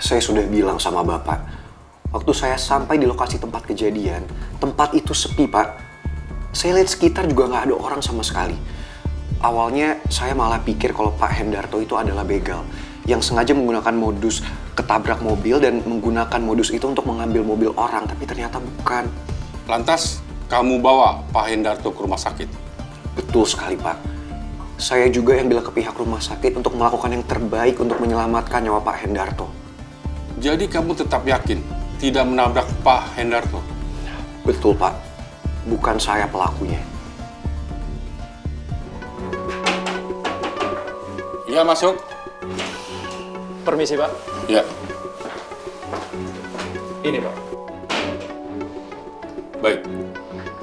Saya sudah bilang sama Bapak, waktu saya sampai di lokasi tempat kejadian, tempat itu sepi, Pak. Saya lihat sekitar juga nggak ada orang sama sekali. Awalnya saya malah pikir kalau Pak Hendarto itu adalah begal yang sengaja menggunakan modus ketabrak mobil dan menggunakan modus itu untuk mengambil mobil orang, tapi ternyata bukan. Lantas, kamu bawa Pak Hendarto ke rumah sakit? Betul sekali, Pak. Saya juga yang bilang ke pihak rumah sakit untuk melakukan yang terbaik untuk menyelamatkan nyawa Pak Hendarto. Jadi kamu tetap yakin tidak menabrak Pak Hendarto? Betul, Pak. Bukan saya pelakunya. Iya, masuk. Permisi, Pak. Ya. Ini, Pak. Baik.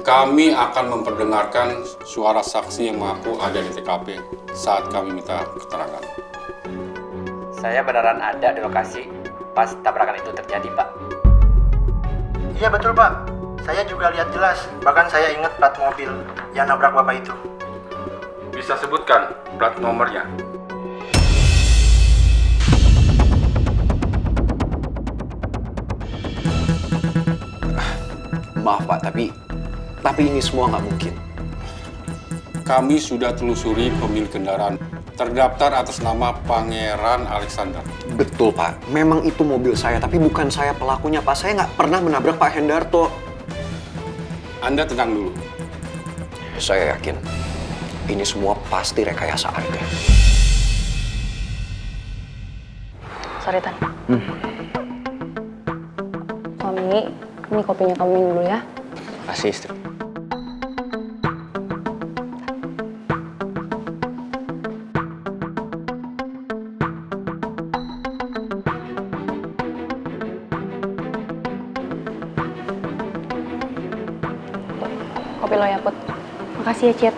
Kami akan memperdengarkan suara saksi yang mengaku ada di TKP saat kami minta keterangan. Saya beneran ada di lokasi pas tabrakan itu terjadi, Pak. Iya betul, Pak. Saya juga lihat jelas. Bahkan saya ingat plat mobil yang nabrak Bapak itu. Bisa sebutkan plat nomornya? Maaf, Pak, tapi ini semua nggak mungkin. Kami sudah telusuri pemilik kendaraan. Terdaftar atas nama Pangeran Alexander. Betul, Pak. Memang itu mobil saya, tapi bukan saya pelakunya, Pak. Saya nggak pernah menabrak Pak Hendarto. Anda tenang dulu. Saya yakin ini semua pasti rekayasa Arga. Sorry, Tan. Suami, ini kopinya kamu minum dulu ya. Kasih istri. Kopi lo ya, Put. Makasih ya, Cid.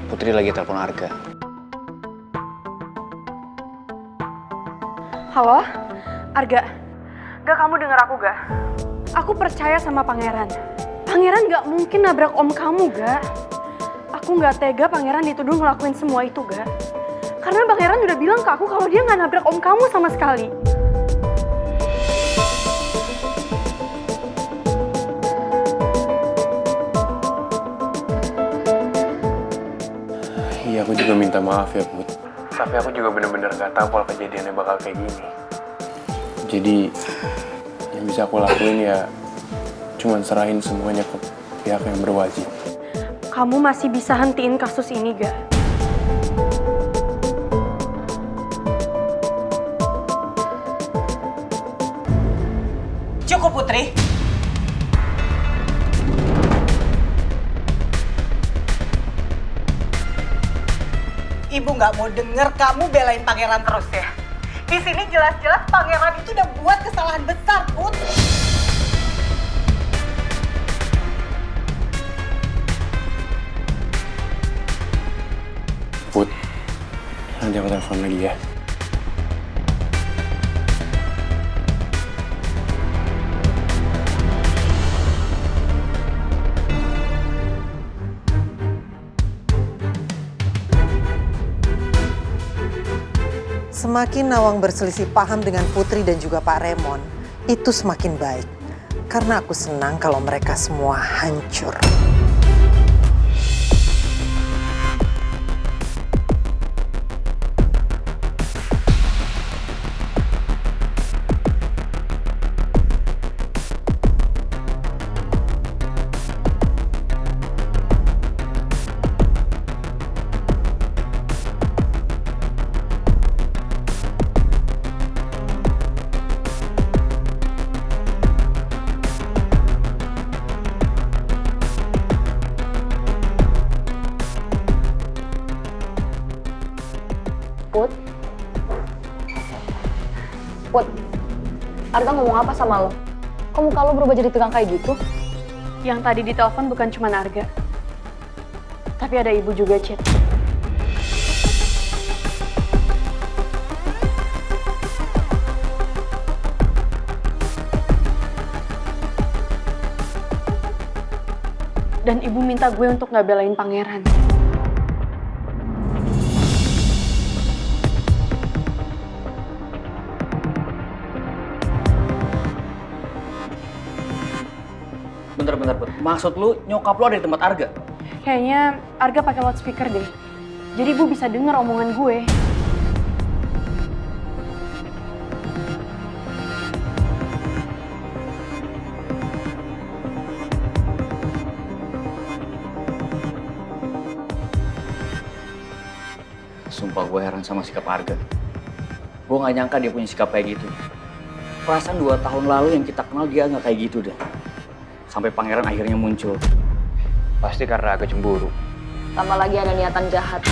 Putri lagi telepon Arga. Halo, Arga. Gak, kamu denger aku gak? Aku percaya sama Pangeran. Pangeran gak mungkin nabrak om kamu, gak? Aku gak tega Pangeran dituduh ngelakuin semua itu, gak? Karena Pangeran udah bilang ke aku kalau dia gak nabrak om kamu sama sekali. Iya, aku juga minta maaf ya, Put. Tapi aku juga bener-bener gak tahu kalau kejadiannya bakal kayak gini. Jadi, yang bisa aku lakuin ya cuman serahin semuanya ke pihak yang berwajib. Kamu masih bisa hentiin kasus ini, gak? Cukup, Putri. Ibu nggak mau denger kamu belain Pangeran terus ya. Di sini jelas-jelas Pangeran itu udah buat kesalahan besar, Put. Put, nanti aku telepon lagi ya. Semakin Nawang berselisih paham dengan Putri dan juga Pak Remon, itu semakin baik. Karena aku senang kalau mereka semua hancur. Put. Put. Arga ngomong apa sama lo? Kok muka lo berubah jadi tegang kayak gitu? Yang tadi ditelepon bukan cuma Arga. Tapi ada ibu juga, Cid. Dan ibu minta gue untuk gak belain pangeran. Bentar, Put. Maksud lu nyokap lu ada di tempat Arga? Kayaknya Arga pakai loudspeaker deh. Jadi ibu bisa denger omongan gue. Sumpah gue heran sama sikap Arga. Gue gak nyangka dia punya sikap kayak gitu. Perasaan 2 tahun lalu yang kita kenal dia gak kayak gitu deh. Sampai pangeran akhirnya muncul. Pasti karena agak cemburu. Tambah lagi ada niatan jahat.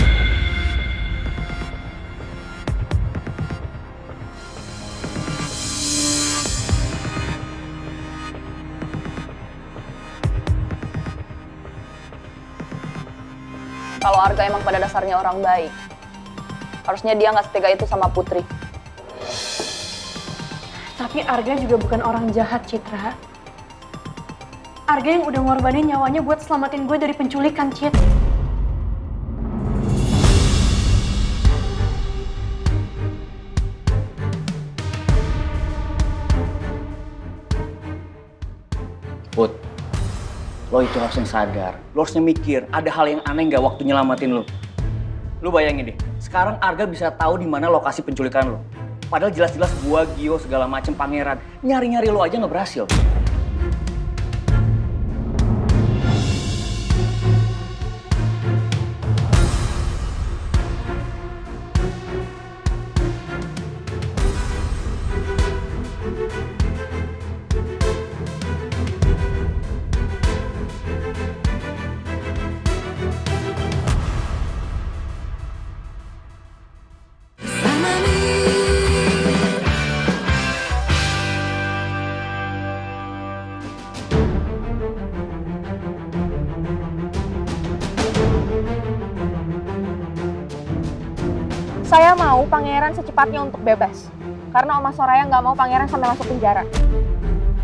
Kalau Arga emang pada dasarnya orang baik, harusnya dia nggak setega itu sama Putri. Tapi Arga juga bukan orang jahat, Citra. Arga yang udah ngorbanin nyawanya buat selamatin gue dari penculikan, Cit. Put, lo itu harusnya sadar. Lo harusnya mikir, ada hal yang aneh nggak waktu nyelamatin lo. Lo bayangin deh, sekarang Arga bisa tahu di mana lokasi penculikan lo. Padahal jelas-jelas gua, Gio, segala macem pangeran nyari-nyari lo aja nggak berhasil. Saya mau pangeran secepatnya untuk bebas. Karena Oma Soraya nggak mau pangeran sampai masuk penjara.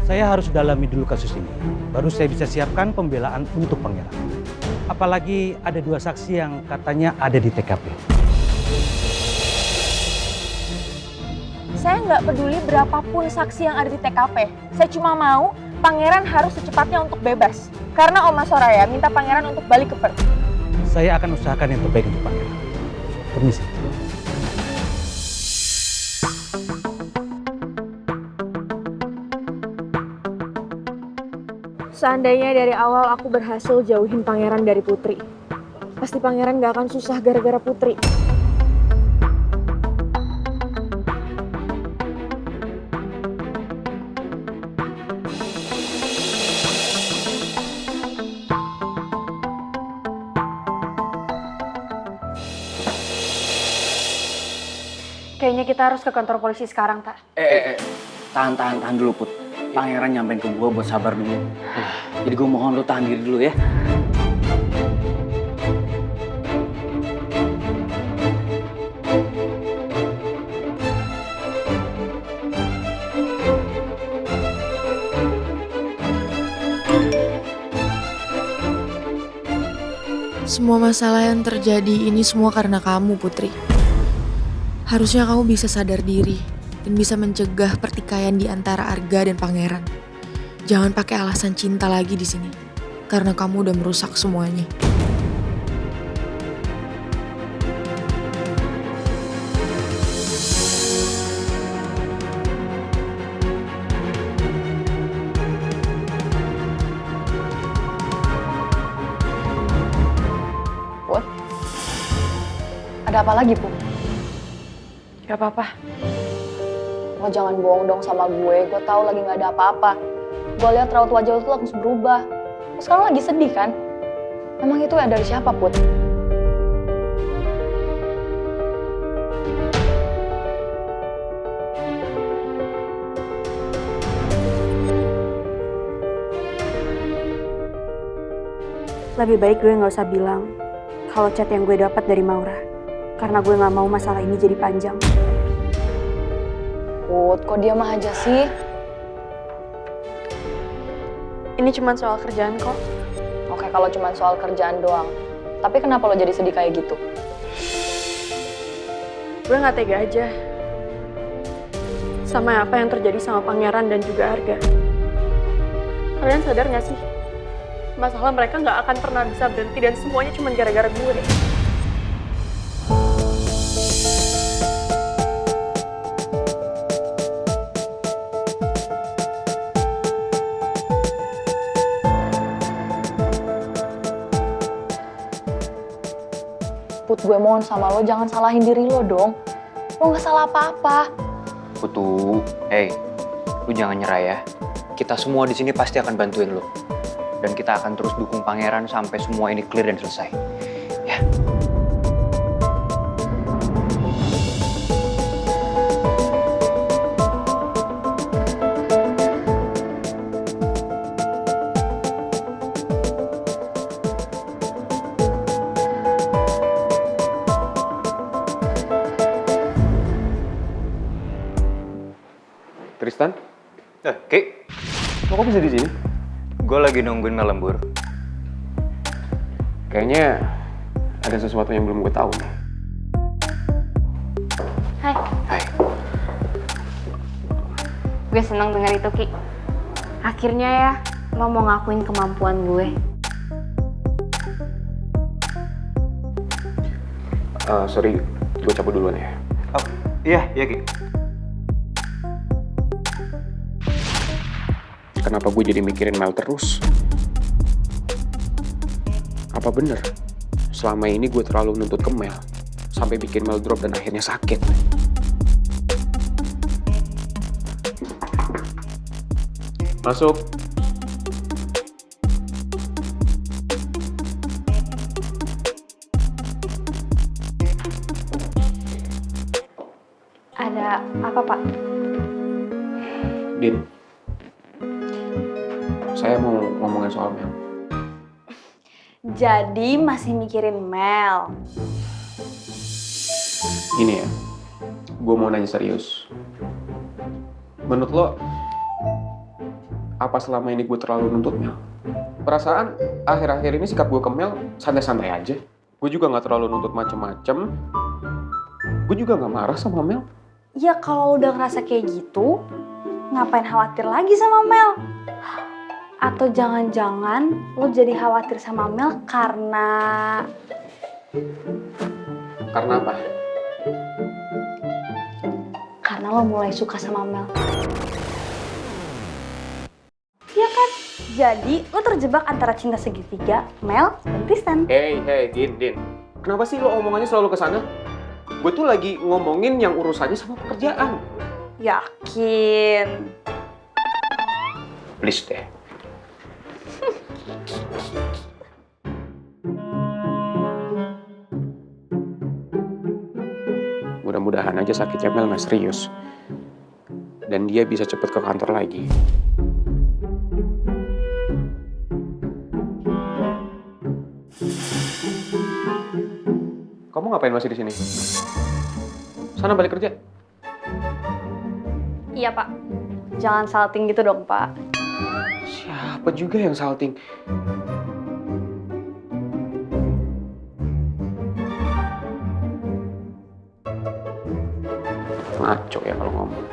Saya harus dalami dulu kasus ini. Baru saya bisa siapkan pembelaan untuk pangeran. Apalagi ada 2 saksi yang katanya ada di TKP. Saya nggak peduli berapapun saksi yang ada di TKP. Saya cuma mau pangeran harus secepatnya untuk bebas. Karena Oma Soraya minta pangeran untuk balik ke Perth. Saya akan usahakan yang terbaik untuk pangeran. Permisi. Seandainya dari awal aku berhasil jauhin pangeran dari Putri, pasti pangeran gak akan susah gara-gara Putri. Kayaknya kita harus ke kantor polisi sekarang, Tak. Tahan dulu, Put. Pangeran nyampein ke gue buat sabar dulu. Jadi gue mohon lo tahan diri dulu ya. Semua masalah yang terjadi ini semua karena kamu, Putri. Harusnya kamu bisa sadar diri dan bisa mencegah pertikaian di antara Arga dan pangeran. Jangan pakai alasan cinta lagi di sini, karena kamu udah merusak semuanya. Put, ada apa lagi, Put? Gak apa-apa. Lo jangan bohong dong sama gue tahu lagi nggak ada apa-apa. Gue lihat raut wajah lo tuh langsung berubah. Lo sekarang lagi sedih kan? Emang itu ya dari siapa, Put? Lebih baik gue nggak usah bilang kalau chat yang gue dapat dari Maura. Karena gue nggak mau masalah ini jadi panjang. Put, kok diam aja sih? Ini cuma soal kerjaan kok. Oh, oke kalau cuma soal kerjaan doang. Tapi kenapa lo jadi sedih kayak gitu? Gue nggak tega aja sama apa yang terjadi sama Pangeran dan juga Arga. Kalian sadar nggak sih? Masalah mereka nggak akan pernah bisa berhenti dan semuanya cuma gara-gara gue. Put, gue mohon sama lo jangan salahin diri lo dong. Lo nggak salah apa-apa. Putu, hey, lu jangan nyerah ya. Kita semua di sini pasti akan bantuin lu. Dan kita akan terus dukung Pangeran sampai semua ini clear dan selesai. Ya. Tristan? Ki, Kok bisa di sini? gue lagi nungguin Mel lembur. Kayaknya ada sesuatu yang belum gue tahu nih. Hai. Hai. Gue senang dengar itu, Ki. Akhirnya ya, lo mau ngakuin kemampuan gue. Sorry, gue cabut duluan ya. Oh, iya Ki. Kenapa gue jadi mikirin Mel terus? Apa bener? Selama ini gue terlalu nuntut ke Mel, sampai bikin Mel drop dan akhirnya sakit. Masuk. Ada apa, Pak? Din, saya mau ngomongin soal Mel. Jadi masih mikirin Mel. Gini ya, gue mau nanya serius. Menurut lo, apa selama ini gue terlalu nuntut Mel? Perasaan akhir-akhir ini sikap gue ke Mel santai-santai aja. Gue juga gak terlalu nuntut macem-macem. Gue juga gak marah sama Mel. Ya kalau udah ngerasa kayak gitu, ngapain khawatir lagi sama Mel? Atau jangan-jangan lo jadi khawatir sama Mel karena... Karena apa? Karena lo mulai suka sama Mel. Iya kan? Jadi lo terjebak antara cinta segitiga, Mel, dan Tristan. Hey, Din. Kenapa sih lo omongannya selalu ke sana? Gue tuh lagi ngomongin yang urusannya sama pekerjaan. Yakin? Please deh. Mudah-mudahan aja sakitnya Mel nggak serius. Dan dia bisa cepet ke kantor lagi. Kamu ngapain masih di sini? Sana balik kerja. Iya, Pak. Jangan salting gitu dong, Pak. Siapa juga yang salting? Ngaco ya kalau ngomong.